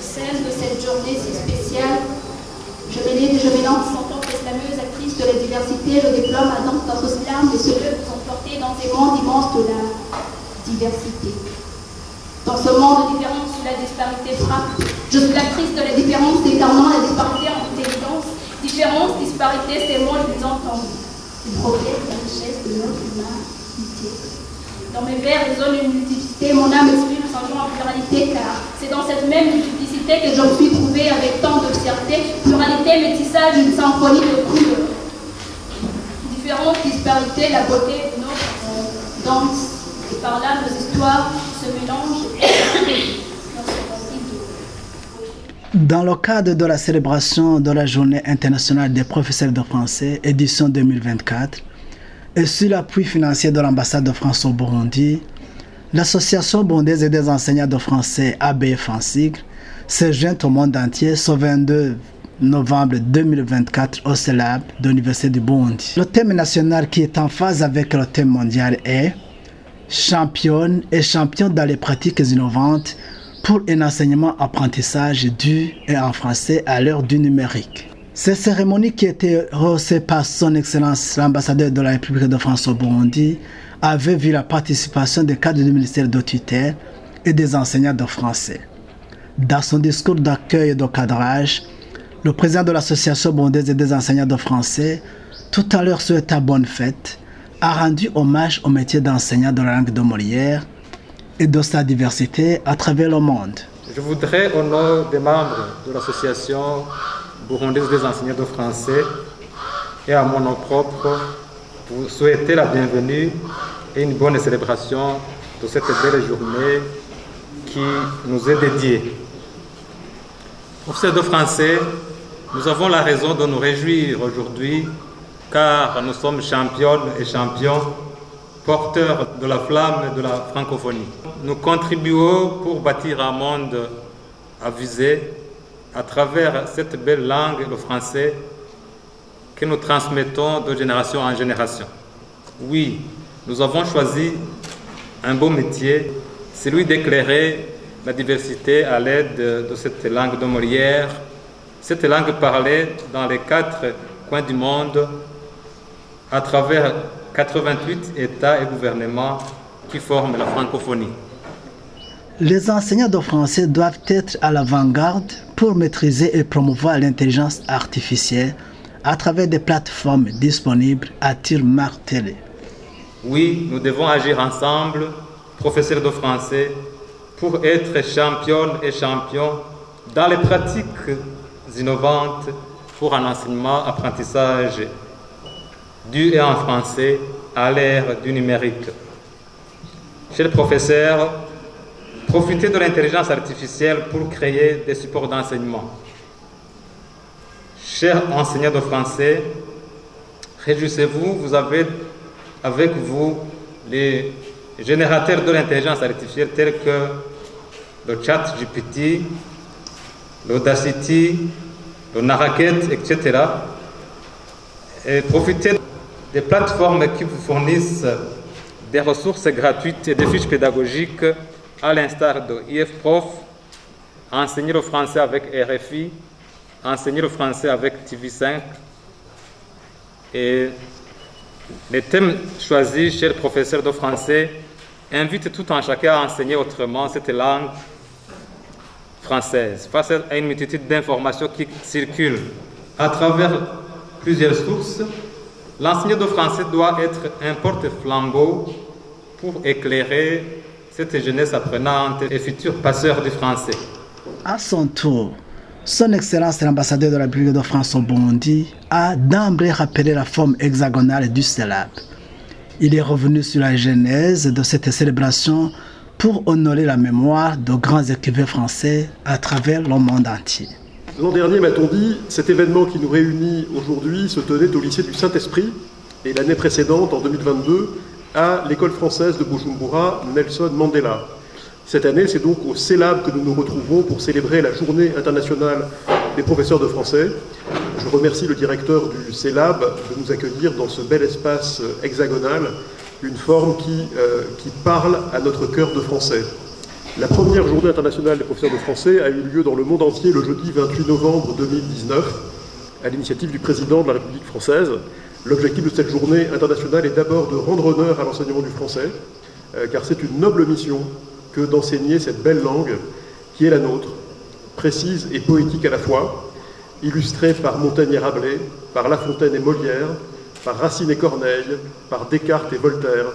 scène de cette journée si spéciale, je m'élance en tant que slameuse, actrice de la diversité, je diplôme à danse notre slam et ceux qui sont portés dans ces mondes immenses de la diversité. Dans ce monde de différence où la disparité frappe, je suis l'actrice de la différence décarnant la disparité en intelligence. Différence, disparité, ces mots, je les entends. Ils projettent la richesse de notre humanité. Dans mes vers résonne une multiplicité, mon âme exprime son genre en pluralité, car c'est dans cette même multiplicité que je me suis trouvée avec tant de fierté, pluralité, métissage, une symphonie de couleurs. Différence, disparité, la beauté de notre danse, et par là nos histoires se mélangent et Dans le cadre de la célébration de la Journée internationale des professeurs de français, édition 2024, et sur l'appui financier de l'ambassade de France au Burundi, l'Association burundaise des enseignants de français ABF en sigle s'est jointe au monde entier ce 22 novembre 2024 au CELAB de l'Université du Burundi. Le thème national qui est en phase avec le thème mondial est « Championne et champion dans les pratiques innovantes pour un enseignement-apprentissage du et en français à l'heure du numérique ». Cette cérémonie qui était rehaussée par son Excellence l'ambassadeur de la République de France au Burundi avait vu la participation des cadres du ministère de tutelle et des enseignants de français. Dans son discours d'accueil et de cadrage, le président de l'Association burundaise des enseignants de français, tout à l'heure souhaitant bonne fête, a rendu hommage au métier d'enseignant de la langue de Molière et de sa diversité à travers le monde. Je voudrais, au nom des membres de l'Association burundaise des enseignants de français et à mon nom propre, vous souhaiter la bienvenue et une bonne célébration de cette belle journée qui nous est dédiée. Professeurs de français, nous avons la raison de nous réjouir aujourd'hui car nous sommes championnes et champions porteurs de la flamme de la francophonie. Nous contribuons pour bâtir un monde avisé à travers cette belle langue, le français, que nous transmettons de génération en génération. Oui, nous avons choisi un beau métier, celui d'éclairer la diversité à l'aide de cette langue de Molière, cette langue parlée dans les 4 coins du monde, à travers 88 États et gouvernements qui forment la francophonie. Les enseignants de français doivent être à l'avant-garde pour maîtriser et promouvoir l'intelligence artificielle à travers des plateformes disponibles, a-t-il martelé. Oui, nous devons agir ensemble, professeurs de français, pour être championnes et champions dans les pratiques innovantes pour un enseignement-apprentissage du et en français à l'ère du numérique. Chers professeurs, profitez de l'intelligence artificielle pour créer des supports d'enseignement. Chers enseignants de français, réjouissez-vous, vous avez avec vous les générateurs de l'intelligence artificielle tels que le ChatGPT, l'Audacity, le Naraket, etc. Et profitez des plateformes qui vous fournissent des ressources gratuites et des fiches pédagogiques à l'instar de IFProf, enseigner le français avec RFI, enseigner le français avec TV5. Et les thèmes choisis, chers professeurs de français, invitent tout un chacun à enseigner autrement cette langue française, face à une multitude d'informations qui circulent à travers plusieurs sources. L'enseignant de français doit être un porte-flambeau pour éclairer cette jeunesse apprenante et futur passeur du français. À son tour, son Excellence l'ambassadeur de la République de France au Burundi a d'emblée rappelé la forme hexagonale du CELAB. Il est revenu sur la genèse de cette célébration pour honorer la mémoire de grands écrivains français à travers le monde entier. L'an dernier, m'a-t-on dit, cet événement qui nous réunit aujourd'hui se tenait au lycée du Saint-Esprit et l'année précédente, en 2022, à l'école française de Bujumbura, Nelson Mandela. Cette année, c'est donc au CELAB que nous nous retrouvons pour célébrer la Journée internationale des professeurs de français. Je remercie le directeur du CELAB de nous accueillir dans ce bel espace hexagonal, une forme qui parle à notre cœur de français. La première journée internationale des professeurs de français a eu lieu dans le monde entier le jeudi 28 novembre 2019, à l'initiative du président de la République française. L'objectif de cette journée internationale est d'abord de rendre honneur à l'enseignement du français, car c'est une noble mission que d'enseigner cette belle langue qui est la nôtre, précise et poétique à la fois, illustrée par Montaigne et Rabelais, par La Fontaine et Molière, par Racine et Corneille, par Descartes et Voltaire,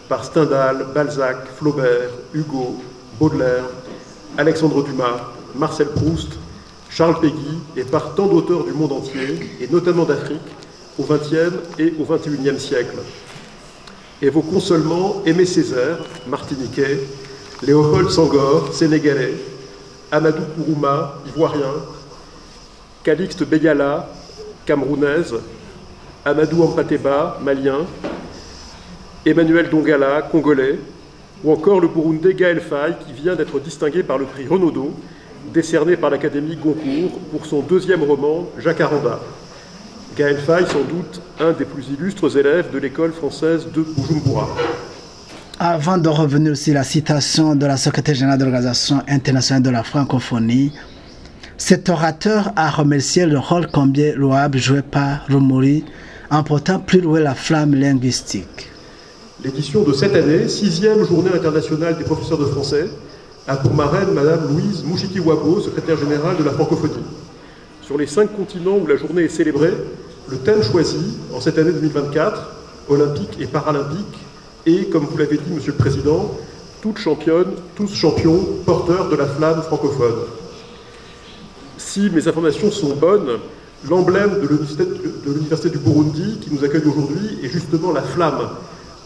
par Stendhal, Balzac, Flaubert, Hugo, Baudelaire, Alexandre Dumas, Marcel Proust, Charles Péguy et par tant d'auteurs du monde entier, et notamment d'Afrique, au XXe et au XXIe siècle. Évoquons seulement Aimé Césaire, martiniquais, Léopold Senghor, sénégalais, Amadou Kourouma, ivoirien, Calixte Beyala, camerounaise, Amadou Ampateba, malien, Emmanuel Dongala, congolais, ou encore le Burundais Gaël Faye, qui vient d'être distingué par le prix Renaudot, décerné par l'Académie Goncourt pour son deuxième roman, Jacaranda. Gaël Faye, sans doute un des plus illustres élèves de l'école française de Bujumbura. Avant de revenir sur la citation de la secrétaire générale de l'Organisation internationale de la francophonie, cet orateur a remercié le rôle combien louable joué par Rumuri en portant plus loin la flamme linguistique. L'édition de cette année, 6e journée internationale des professeurs de français, a pour marraine Madame Louise Mouchiki-Wabo, secrétaire générale de la francophonie. Sur les 5 continents où la journée est célébrée, le thème choisi en cette année 2024, olympique et paralympique, est, comme vous l'avez dit, Monsieur le Président, toutes championnes, tous champions, porteurs de la flamme francophone. Si mes informations sont bonnes, l'emblème de l'Université du Burundi qui nous accueille aujourd'hui est justement la flamme,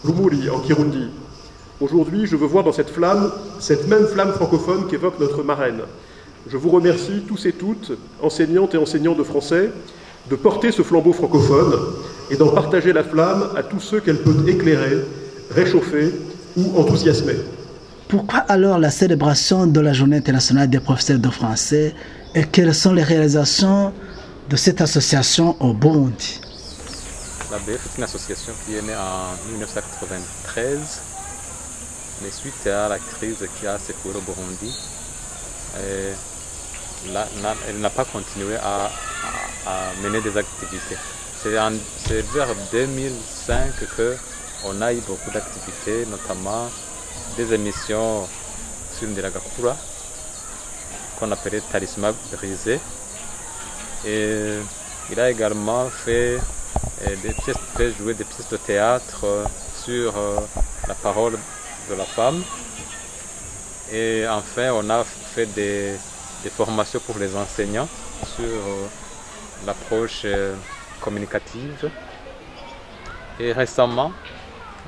Rumuri en Kirundi. Aujourd'hui, je veux voir dans cette flamme, cette même flamme francophone qu'évoque notre marraine. Je vous remercie tous et toutes, enseignantes et enseignants de français, de porter ce flambeau francophone et d'en partager la flamme à tous ceux qu'elle peut éclairer, réchauffer ou enthousiasmer. Pourquoi alors la célébration de la Journée internationale des professeurs de français et quelles sont les réalisations de cette association au Burundi? L'ABF est une association qui est née en 1993, mais suite à la crise qui a secoué le Burundi, elle n'a pas continué à mener des activités. C'est vers 2005 qu'on a eu beaucoup d'activités, notamment des émissions sur Ndiragakura, qu'on appelait Talisman brisé. Et il a également fait jouer des pièces de théâtre sur la parole de la femme. Et enfin, on a fait des formations pour les enseignants sur l'approche communicative. Et récemment,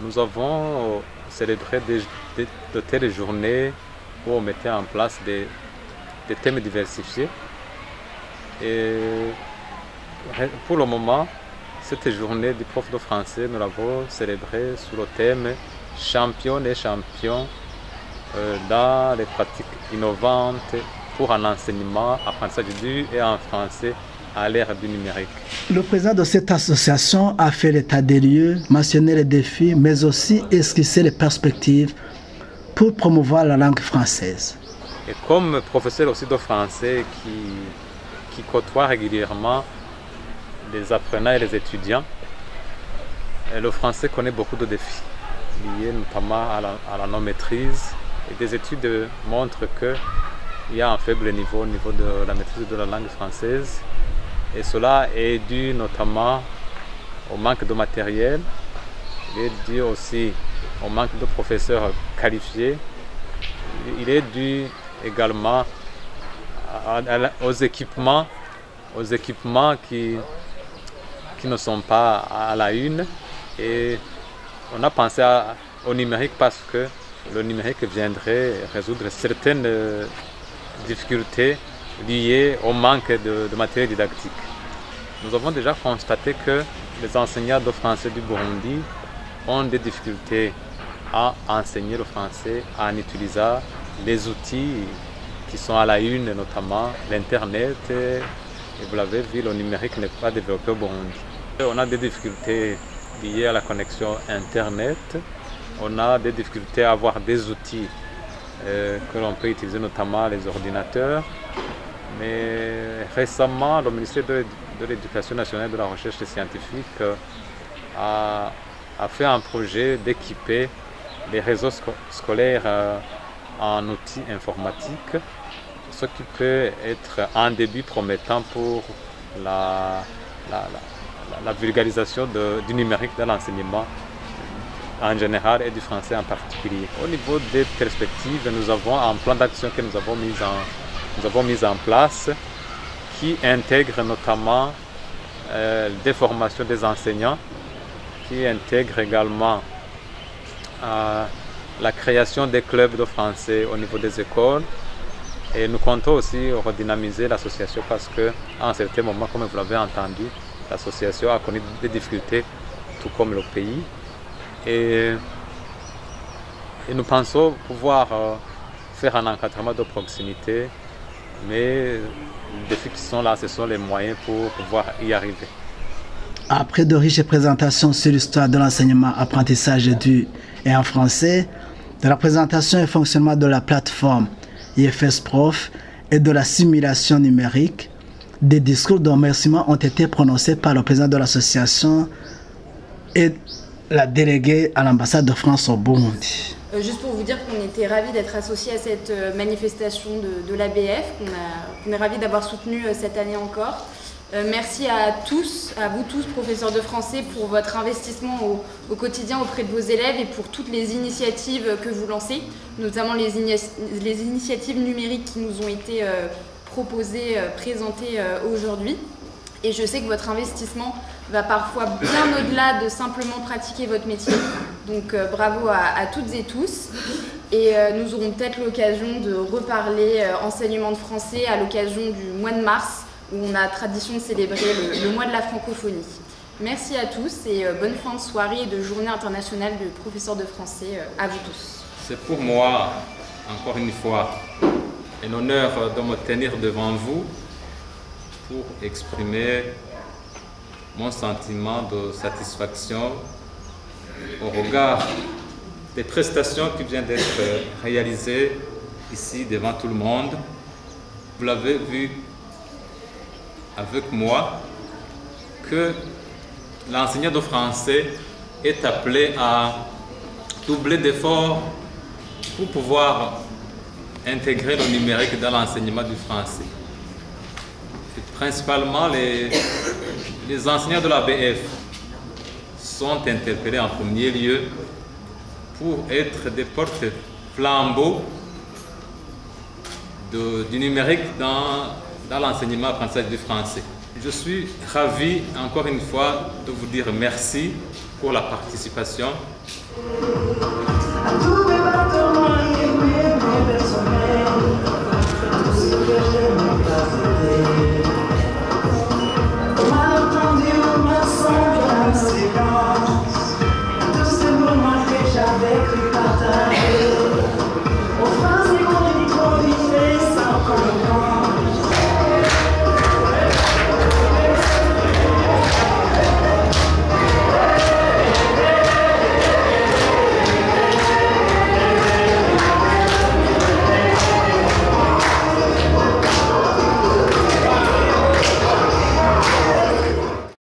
nous avons célébré de telles journées où on mettait en place des thèmes diversifiés. Et pour le moment, cette journée du prof de français, nous l'avons célébrée sous le thème « Championnes et champions dans les pratiques innovantes pour un enseignement, apprentissage du et en français à l'ère du numérique ». Le président de cette association a fait l'état des lieux, mentionné les défis, mais aussi esquissé les perspectives pour promouvoir la langue française. Et comme professeur aussi de français qui côtoie régulièrement les apprenants et les étudiants, le français connaît beaucoup de défis liés notamment à la non-maîtrise. Et des études montrent qu'il y a un faible niveau au niveau de la maîtrise de la langue française. Et cela est dû notamment au manque de matériel, il est dû aussi au manque de professeurs qualifiés, il est dû également aux équipements qui ne sont pas à la une. Et on a pensé au numérique parce que le numérique viendrait résoudre certaines difficultés liées au manque de matériel didactique. Nous avons déjà constaté que les enseignants de français du Burundi ont des difficultés à enseigner le français en utilisant les outils qui sont à la une, notamment l'Internet. Et vous l'avez vu, le numérique n'est pas développé au Burundi. On a des difficultés liées à la connexion Internet. On a des difficultés à avoir des outils que l'on peut utiliser notamment les ordinateurs. Mais récemment, le ministère de l'Éducation nationale et de la recherche scientifique a fait un projet d'équiper les réseaux scolaires en outils informatiques, ce qui peut être un début promettant pour la vulgarisation du numérique dans l'enseignement en général et du français en particulier. Au niveau des perspectives, nous avons un plan d'action que nous avons mis en place qui intègre notamment des formations des enseignants, qui intègre également la création des clubs de français au niveau des écoles. Et nous comptons aussi redynamiser l'association parce qu'à un certain moment, comme vous l'avez entendu, l'association a connu des difficultés, tout comme le pays. Et nous pensons pouvoir faire un encadrement de proximité, mais les défis qui sont là, ce sont les moyens pour pouvoir y arriver. Après de riches présentations sur l'histoire de l'enseignement apprentissage du et en français, de la présentation et fonctionnement de la plateforme IFS Prof et de la simulation numérique, des discours de remerciement ont été prononcés par le président de l'association et la déléguée à l'ambassade de France au Burundi. Juste pour vous dire qu'on était ravis d'être associés à cette manifestation de l'ABF, qu'on est ravis d'avoir soutenu cette année encore. Merci à vous tous, professeurs de français, pour votre investissement au quotidien auprès de vos élèves et pour toutes les initiatives que vous lancez, notamment les initiatives numériques qui nous ont été proposées, présentées aujourd'hui. Et je sais que votre investissement va parfois bien au-delà de simplement pratiquer votre métier. Donc bravo à toutes et tous. Et nous aurons peut-être l'occasion de reparler enseignement de français à l'occasion du mois de mars, où on a tradition de célébrer le mois de la francophonie. Merci à tous et bonne fin de soirée et de journée internationale de professeurs de français à vous tous. C'est pour moi, encore une fois, un honneur de me tenir devant vous pour exprimer mon sentiment de satisfaction au regard des prestations qui viennent d'être réalisées ici devant tout le monde. Vous l'avez vu avec moi que l'enseignant de français est appelé à doubler d'efforts pour pouvoir intégrer le numérique dans l'enseignement du français. Et principalement, les enseignants de l'ABF sont interpellés en premier lieu pour être des porte-flambeaux du numérique dans l'enseignement apprentissage du français. Je suis ravi, encore une fois, de vous dire merci pour la participation. Tous ces moments que j'avais cru